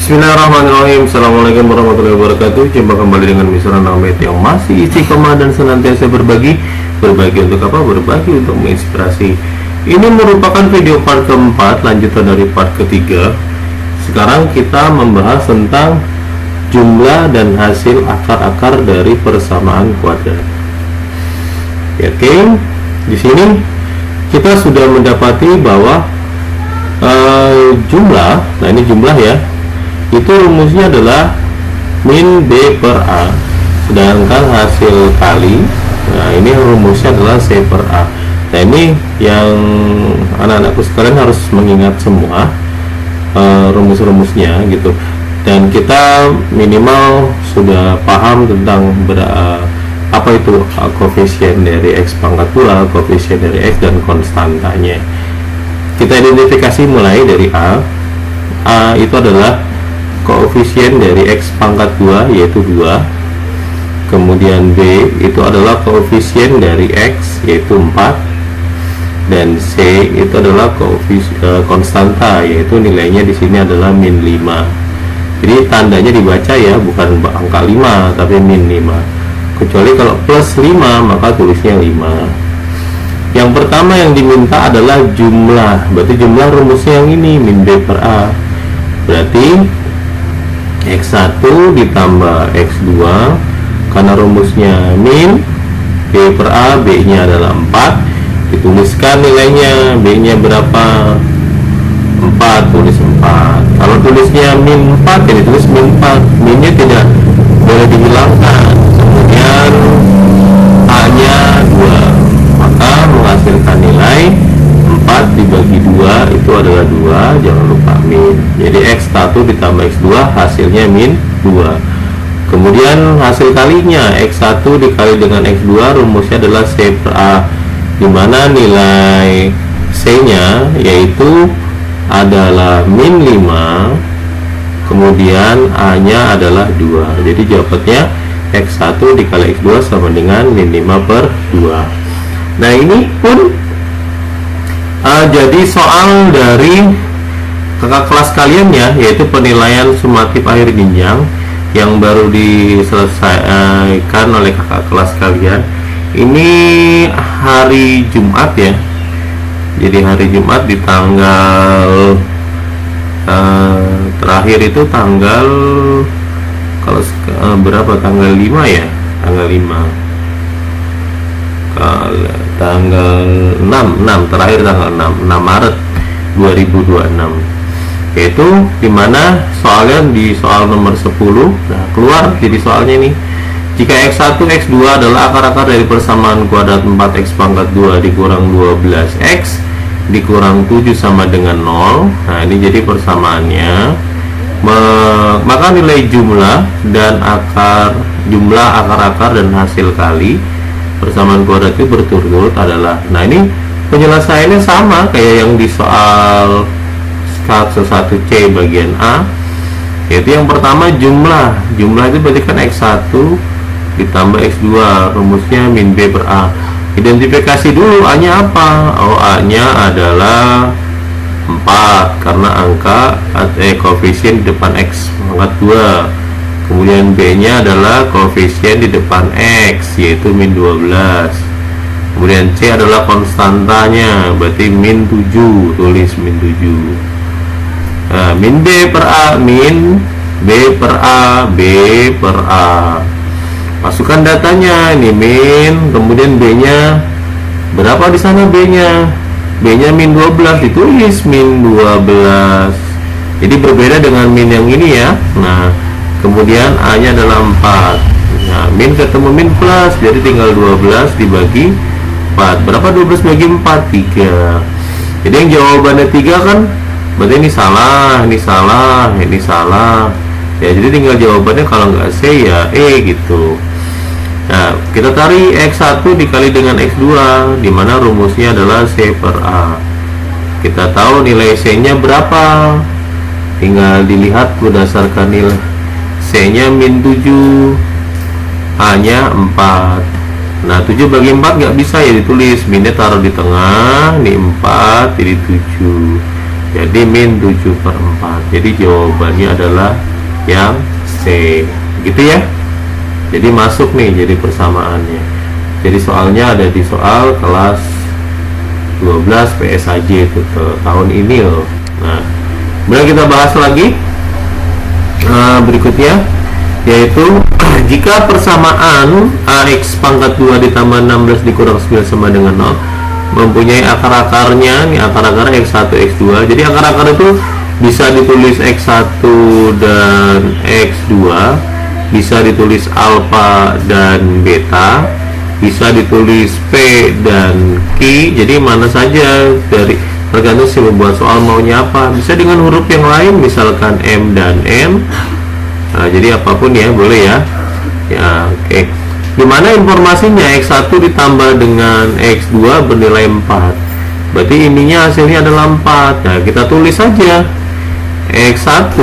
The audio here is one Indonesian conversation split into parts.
Bismillahirrahmanirrahim. Assalamualaikum warahmatullahi wabarakatuh. Jumpa kembali dengan Mr. Ahmed yang masih istiqomah dan senantiasa berbagi. Berbagi untuk apa? Berbagi untuk menginspirasi. Ini merupakan video part keempat, lanjutan dari part ketiga. Sekarang kita membahas tentang jumlah dan hasil akar-akar dari persamaan kuadrat. Oke, di sini kita sudah mendapati bahwa jumlah, nah ini jumlah ya, itu rumusnya adalah min B per A, sedangkan hasil kali, nah ini rumusnya adalah C per A. Nah ini yang anak-anakku sekalian harus mengingat semua rumus-rumusnya gitu, dan kita minimal sudah paham tentang apa itu koefisien dari X pangkat 2, koefisien dari X, dan konstantanya. Kita identifikasi mulai dari A. A itu adalah koefisien dari X pangkat 2 yaitu 2. Kemudian B itu adalah koefisien dari X yaitu 4. Dan C itu adalah koefisien konstanta yaitu nilainya di sini adalah min 5. Jadi tandanya dibaca ya, bukan angka 5 tapi min 5. Kecuali kalau plus 5 maka tulisnya 5. Yang pertama yang diminta adalah jumlah, berarti jumlah rumusnya yang ini, min B per A. Berarti X1 ditambah X2, karena rumusnya min B per A, B nya adalah 4, dituliskan nilainya, B nya berapa? 4, tulis 4. Kalau tulisnya min 4 ya ditulis min 4, min nya tidak boleh dihilangkan. Kemudian A nya 2, maka menghasilkan nilai 4 dibagi 2 itu adalah 2, jangan lupa min. Jadi X1 ditambah X2 hasilnya min 2. Kemudian hasil kalinya X1 dikali dengan X2 rumusnya adalah C per A, dimana nilai C nya yaitu adalah min 5, kemudian A nya adalah 2. Jadi jawabannya X1 dikali X2 sama dengan min 5 per 2. Nah ini pun jadi soal dari kakak kelas kalian ya, yaitu penilaian sumatif akhir jenjang yang baru diselesaikan oleh kakak kelas kalian. Ini hari Jumat ya, jadi hari Jumat di tanggal terakhir itu tanggal kalau berapa, tanggal 5 ya, tanggal 5, tanggal 6 terakhir tanggal 6 Maret 2026, yaitu dimana soalnya di soal nomor 10. Nah keluar jadi soalnya nih, jika X1 X2 adalah akar-akar dari persamaan kuadrat 4X pangkat 2 dikurang 12X dikurang 7 sama dengan 0. Nah ini jadi persamaannya, maka nilai jumlah dan jumlah akar-akar dan hasil kali persamaan kuadrat itu berturut-turut adalah, nah ini penyelesaiannya sama kayak yang di soal 1C bagian A, yaitu yang pertama jumlah itu berarti kan X1 ditambah X2, rumusnya min B per A. Identifikasi dulu A nya apa? Oh, A nya adalah 4 karena angka koefisien di depan X pangkat 2. Kemudian B nya adalah koefisien di depan X yaitu min 12. Kemudian C adalah konstantanya, berarti min 7, tulis min 7. Nah, min B per A, min B per A, B per A. Masukkan datanya, ini min, kemudian B nya berapa di sana B nya? B nya min 12, ditulis min 12. Jadi berbeda dengan min yang ini ya. Nah kemudian A nya adalah 4. Nah min ketemu min plus, jadi tinggal 12 dibagi 4. Berapa 12 bagi 4? 3. Jadi yang jawabannya 3 kan, berarti ini salah, ini salah, ini salah ya. Jadi tinggal jawabannya kalau nggak C ya E gitu. Nah kita cari X1 dikali dengan X2, dimana rumusnya adalah C per A. Kita tahu nilai C nya berapa, tinggal dilihat berdasarkan nilai C nya min 7, A nya 4. Nah 7 bagi 4 nggak bisa ya, ditulis minnya taruh di tengah, ini 4 jadi 7. jadi min 7/4. Jadi jawabannya adalah yang C, gitu ya. Jadi masuk nih jadi persamaannya. Jadi soalnya ada di soal kelas 12 PSAJ itu tahun ini loh. Nah, kemudian kita bahas lagi berikutnya, yaitu jika persamaan AX pangkat 2 ditambah 16 dikurang 9 sama dengan 0 mempunyai akar-akarnya, nih akar-akarnya X1, X2. Jadi akar-akar itu bisa ditulis X1 dan X2, bisa ditulis alfa dan beta, bisa ditulis P dan Q. Jadi mana saja, dari tergantung si membuat soal maunya apa. Bisa dengan huruf yang lain, misalkan M dan N. Nah, jadi apapun ya boleh ya. Ya, oke. Dimana informasinya X1 ditambah dengan X2 bernilai 4. Berarti ininya hasilnya adalah 4. Nah, kita tulis saja X1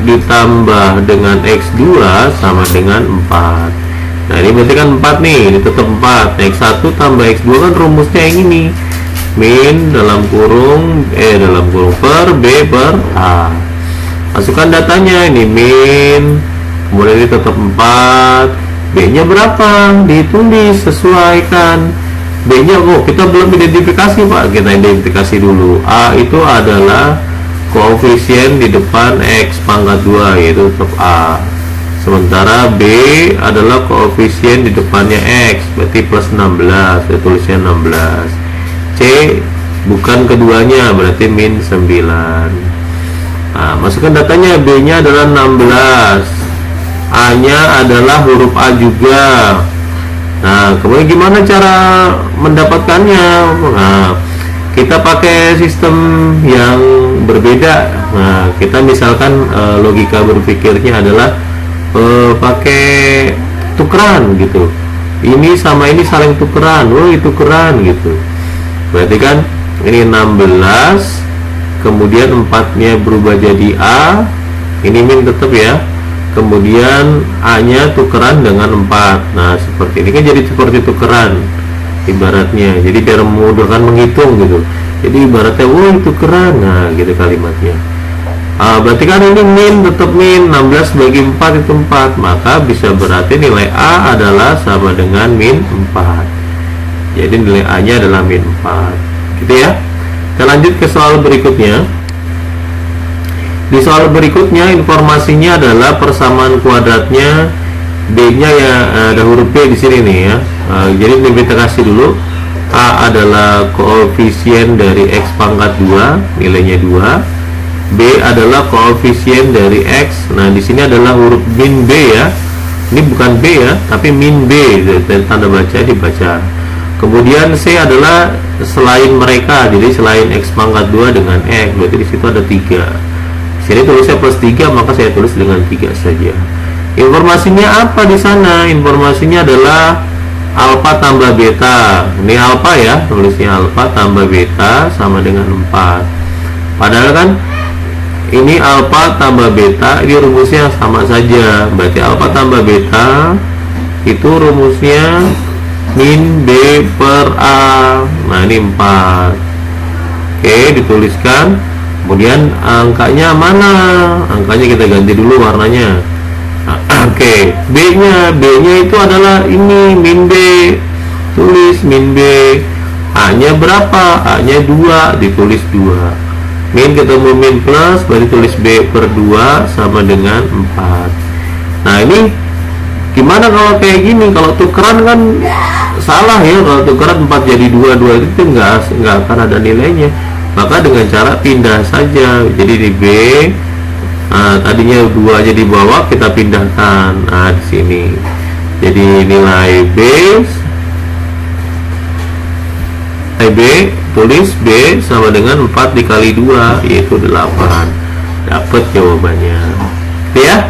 ditambah dengan X2 sama dengan 4. Nah, ini berarti kan 4 nih, ini tetap 4. X1 tambah X2 kan rumusnya yang ini. Min dalam kurung per B per A. Masukkan datanya, ini min, kemudian ini tetap 4. B-nya berapa? Ditulis, sesuaikan. B-nya kita belum identifikasi, Pak. Kita identifikasi dulu. A itu adalah koefisien di depan X pangkat 2, yaitu tetap A. Sementara B adalah koefisien di depannya X, berarti plus 16. Saya tulisnya 16. C bukan keduanya, berarti min 9. Nah, masukkan datanya. B-nya adalah 16. A-nya adalah huruf A juga. Nah, kemudian gimana cara mendapatkannya? Nah, kita pakai sistem yang berbeda. Nah, kita misalkan logika berpikirnya adalah pakai tukeran gitu. Ini sama ini saling tukeran. Tukeran gitu. Berarti kan ini 16, kemudian 4-nya berubah jadi A. Ini min tetap ya. Kemudian A-nya tukeran dengan 4. Nah, seperti ini kan jadi seperti tukeran ibaratnya. Jadi biar memudahkan menghitung gitu. Jadi ibaratnya tukeran. Nah, gitu kalimatnya. Berarti kan ini min, tetap min. 16 bagi 4 itu 4. Maka bisa berarti nilai A adalah sama dengan min 4. Jadi nilai A-nya adalah min 4. Gitu ya. Kita lanjut ke soal berikutnya. Di soal berikutnya informasinya adalah persamaan kuadratnya. B-nya ya ada huruf B di sini nih ya. Jadi kita kasih dulu. A adalah koefisien dari X pangkat 2, nilainya 2. B adalah koefisien dari X. Nah, di sini adalah huruf min B ya. Ini bukan B ya, tapi min B. Dan tanda baca dibaca. Kemudian C adalah selain mereka. Jadi selain X pangkat 2 dengan X. Berarti di situ ada 3. Sini tulisnya plus 3, maka saya tulis dengan 3 saja. Informasinya apa di sana? Informasinya adalah alfa tambah beta. Ini alfa ya, tulisnya alfa tambah beta sama dengan 4. Padahal kan ini alfa tambah beta, ini rumusnya sama saja. Berarti alfa tambah beta itu rumusnya min B per A. Nah, ini 4. Oke, dituliskan. Kemudian angkanya mana? Angkanya kita ganti dulu warnanya. Oke, B-nya itu adalah ini min B. Tulis min B. A-nya berapa? A-nya 2, ditulis 2. Min ketemu min plus, berarti tulis B per 2 sama dengan 4. Nah, ini gimana kalau kayak gini? Kalau tukeran kan salah ya. Kalau tukeran 4 jadi 2 itu nggak akan ada nilainya. Maka dengan cara pindah saja. Jadi di B, tadinya 2 aja di bawah, kita pindahkan. Nah, di sini. Jadi nilai B tulis B sama dengan 4 dikali 2, yaitu 8. Dapat jawabannya. Ya.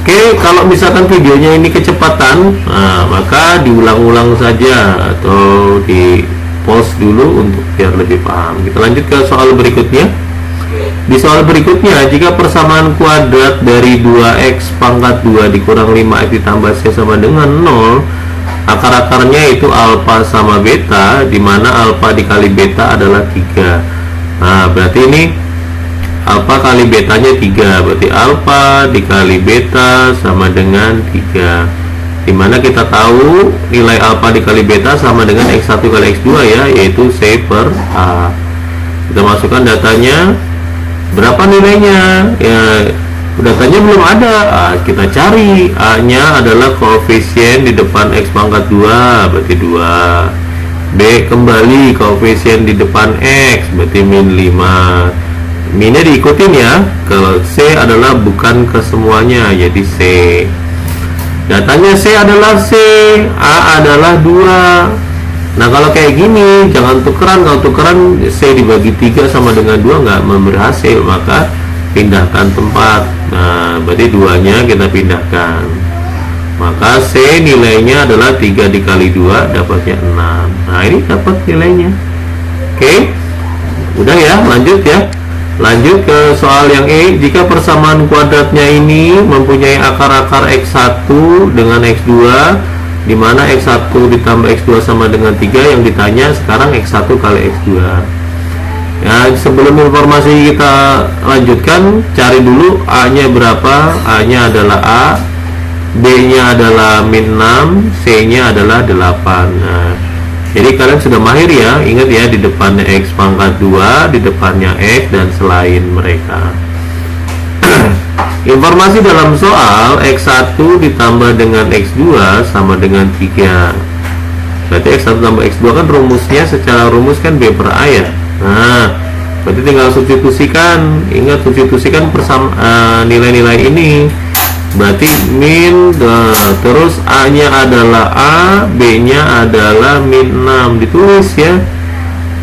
Oke, kalau misalkan videonya ini kecepatan, maka diulang-ulang saja atau di pause dulu untuk biar lebih paham. Kita lanjut ke soal berikutnya. Di soal berikutnya, jika persamaan kuadrat dari 2x pangkat 2 dikurang 5x ditambah c sama dengan 0, akar-akarnya itu alfa sama beta, di mana alfa dikali beta adalah 3. Nah, berarti ini alfa kali betanya 3, berarti alfa dikali beta sama dengan 3, dimana kita tahu nilai alfa dikali beta sama dengan X1 kali X2 ya, yaitu C per A. Kita masukkan datanya, berapa nilainya ya, datanya belum ada. Kita cari A nya adalah koefisien di depan X pangkat 2, berarti 2. B kembali koefisien di depan X, berarti min 5. Minnya diikutin ya. Kalau C adalah bukan ke semuanya, jadi C. Datanya C adalah C, A adalah 2. Nah kalau kayak gini jangan tukeran. Kalau tukeran C dibagi 3 sama dengan 2 nggak memberi hasil, maka pindahkan tempat. Nah berarti 2-nya kita pindahkan, maka C nilainya adalah 3 dikali 2 dapatnya 6. Nah ini dapat nilainya. Oke, udah ya, lanjut ya. Lanjut ke soal yang E. Jika persamaan kuadratnya ini mempunyai akar-akar X1 dengan X2, di mana X1 ditambah X2 sama dengan 3, yang ditanya sekarang X1 kali X2. Ya, sebelum informasi kita lanjutkan, cari dulu A nya berapa. A nya adalah A, B nya adalah min 6, C nya adalah 8. Nah, jadi kalian sudah mahir ya, ingat ya, di depannya X pangkat 2, di depannya X dan selain mereka. Informasi dalam soal, X1 ditambah dengan X2 sama dengan 3. Berarti X1 tambah X2 kan rumusnya, secara rumus kan B per A ya. Nah, berarti tinggal substitusikan. Ingat, substitusikan nilai-nilai ini. Berarti min, terus A nya adalah A, B nya adalah min 6, ditulis ya.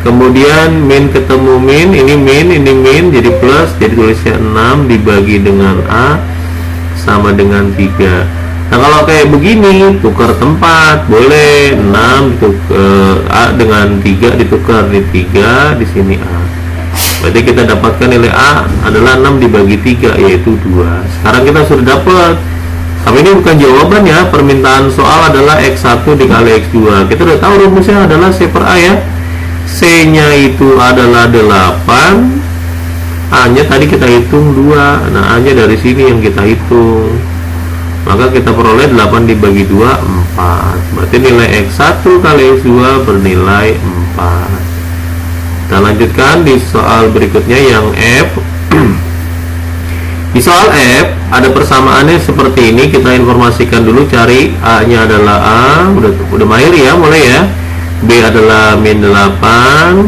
Kemudian min ketemu min, ini min, jadi plus, jadi tulisnya 6 dibagi dengan A sama dengan 3. Nah kalau kayak begini, tukar tempat, boleh 6 A dengan 3 ditukar, di 3 di sini A. Berarti kita dapatkan nilai A adalah 6 dibagi 3, yaitu 2. Sekarang kita sudah dapat. Tapi ini bukan jawaban ya, permintaan soal adalah X1 dikali X2. Kita udah tahu rumusnya adalah C per A ya. C nya itu adalah 8, A nya tadi kita hitung 2. Nah A nya dari sini yang kita hitung, maka kita peroleh 8 dibagi 2, 4. Berarti nilai X1 kali X2 bernilai 4. Kita lanjutkan di soal berikutnya yang F. Di soal F ada persamaannya seperti ini. Kita informasikan dulu, cari A nya adalah A, udah mahir ya, mulai ya. B adalah min 8,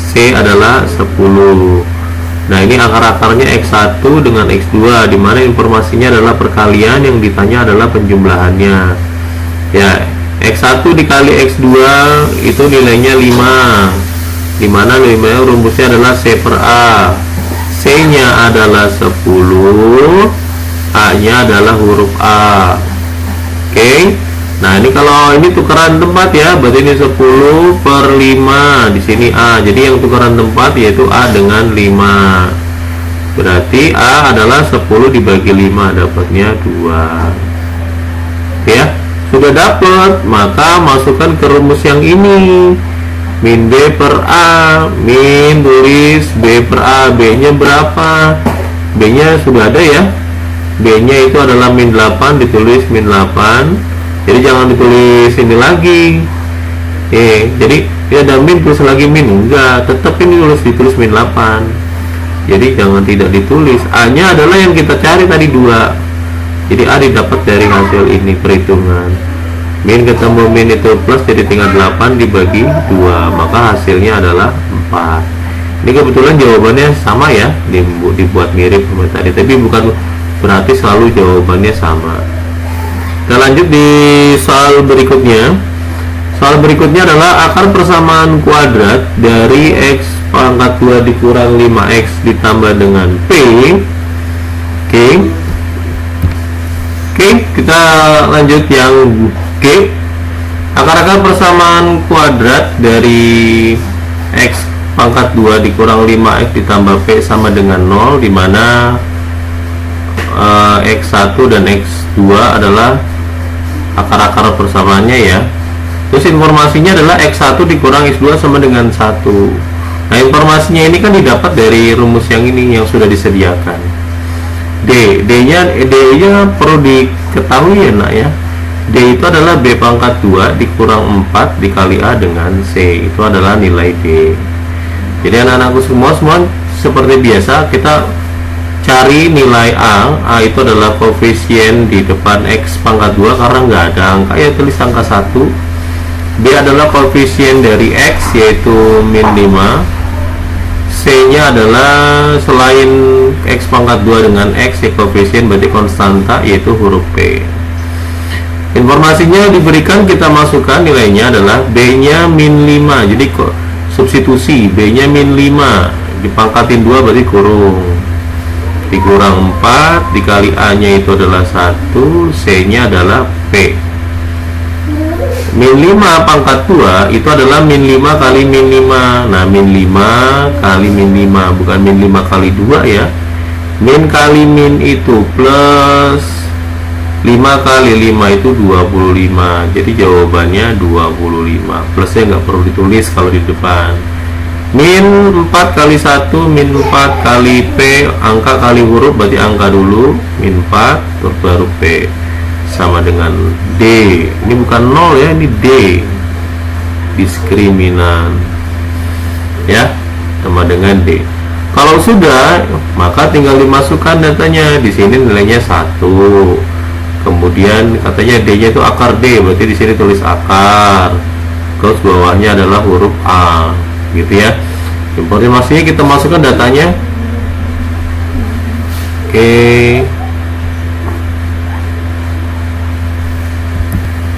C adalah 10. Nah ini akar-akarnya X1 dengan X2, dimana informasinya adalah perkalian, yang ditanya adalah penjumlahannya ya. X1 dikali X2 itu nilainya 5, dimana 5 rumusnya adalah C per A. C nya adalah 10, A nya adalah huruf A. Oke. Nah ini kalau ini tukeran tempat ya, berarti ini 10 per 5, di sini A. Jadi yang tukeran tempat yaitu A dengan 5. Berarti A adalah 10 dibagi 5, dapatnya 2. Ya, sudah dapat, maka masukkan ke rumus yang ini. Min B per A, min tulis B per A, B nya berapa? B nya sudah ada ya. B nya itu adalah min 8, ditulis min 8. Jadi jangan ditulis ini lagi. Jadi dia ada min terus lagi min, enggak, tetap ini ditulis min 8. Jadi jangan tidak ditulis. A nya adalah yang kita cari tadi 2. Jadi A didapat dari hasil ini perhitungan. Min ketemu min itu plus, jadi tinggal 8 dibagi 2, maka hasilnya adalah 4. Ini kebetulan jawabannya sama ya, dibuat mirip sama tadi, tapi bukan berarti selalu jawabannya sama. Kita lanjut di soal berikutnya. Soal berikutnya adalah akar persamaan kuadrat dari X pangkat 2 dikurang 5X ditambah dengan P. Oke, kita lanjut yang G. Akar-akar persamaan kuadrat dari X pangkat 2 dikurang 5X ditambah P sama dengan 0, dimana X1 dan X2 adalah akar-akar persamaannya ya. Terus informasinya adalah X1 dikurang X2 sama dengan 1. Nah, informasinya ini kan didapat dari rumus yang ini yang sudah disediakan. D-nya perlu diketahui ya nak ya. D itu adalah B pangkat 2 dikurang 4 dikali A dengan C. Itu adalah nilai D. Jadi anak-anakku semua seperti biasa kita cari nilai A itu adalah koefisien di depan X pangkat 2 karena nggak ada angka ya tulis angka 1. B adalah koefisien dari X yaitu min 5. C nya adalah selain X pangkat 2 dengan X ya koefisien berarti konstanta yaitu huruf P. Informasinya diberikan, kita masukkan nilainya adalah B nya min 5. Jadi kok substitusi B nya min 5 dipangkatin 2 berarti dikurang 4 dikali A nya itu adalah 1, C nya adalah P. Min 5 pangkat 2 itu adalah min 5 kali min 5. Nah, min 5 kali min 5 bukan min 5 kali 2 ya. Min kali min itu plus 5 kali 5 itu 25. Jadi jawabannya 25. Plusnya nggak perlu ditulis kalau di depan. Min 4 kali 1 min 4 kali P, angka kali huruf berarti angka dulu, min 4 terus baru P sama dengan D. Ini bukan 0 ya, ini D, diskriminan ya, sama dengan D. Kalau sudah maka tinggal dimasukkan datanya. Di sini nilainya 1. Kemudian katanya D nya itu akar D, berarti di sini tulis akar, terus bawahnya adalah huruf A, gitu ya. Informasinya kita masukkan datanya.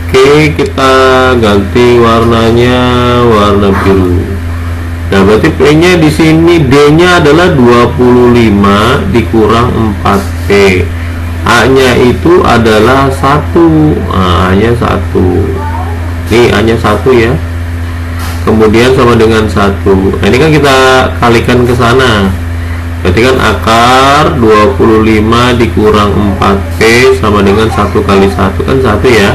Oke, kita ganti warnanya warna biru. Nah, berarti P nya di sini D nya adalah 25 dikurang 4P. A nya itu adalah 1. A nya 1. Nih A nya 1 ya. Kemudian sama dengan 1. Nah, ini kan kita kalikan ke sana. Berarti kan akar 25 dikurang 4P sama dengan 1 kali 1 kan 1 ya.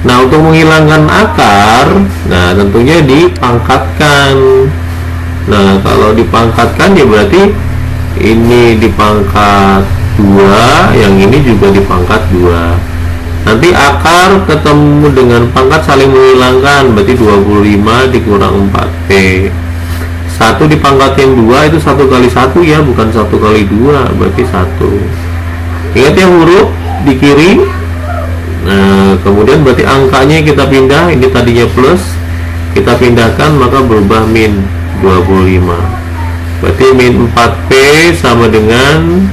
Nah, untuk menghilangkan akar, nah tentunya dipangkatkan. Nah, kalau dipangkatkan ya berarti ini dipangkat 2, yang ini juga dipangkat 2. Nanti akar ketemu dengan pangkat saling menghilangkan, berarti 25 dikurang 4P. 1 dipangkatin 2 itu 1 kali 1 ya, bukan 1 kali 2, berarti 1. Ingat ya huruf di kiri. Nah, kemudian berarti angkanya kita pindah, ini tadinya plus, kita pindahkan maka berubah min 25. Berarti min 4P sama dengan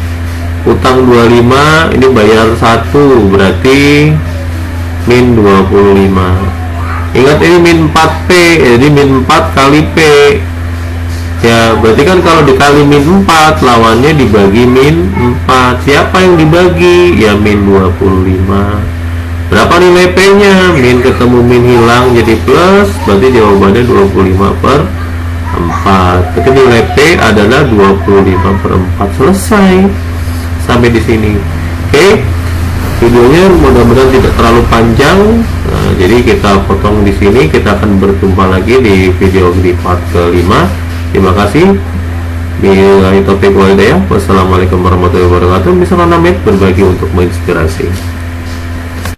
utang 25, ini bayar 1, berarti min 25. Ingat ini min 4P, jadi min 4 kali P ya, berarti kan kalau dikali min 4 lawannya dibagi min 4. Siapa yang dibagi? Ya min 25. Berapa nilai P nya? Min ketemu min hilang jadi plus, berarti jawabannya 25/4. Berarti nilai P adalah 25/4. Selesai sampai di sini. Oke, videonya mudah-mudahan tidak terlalu panjang. Nah, jadi kita potong di sini. Kita akan berjumpa lagi di video di part kelima. Terima kasih. Billahi taufiq wal hidayah. Wassalamualaikum warahmatullahi wabarakatuh. Misalkan berbagi untuk menginspirasi.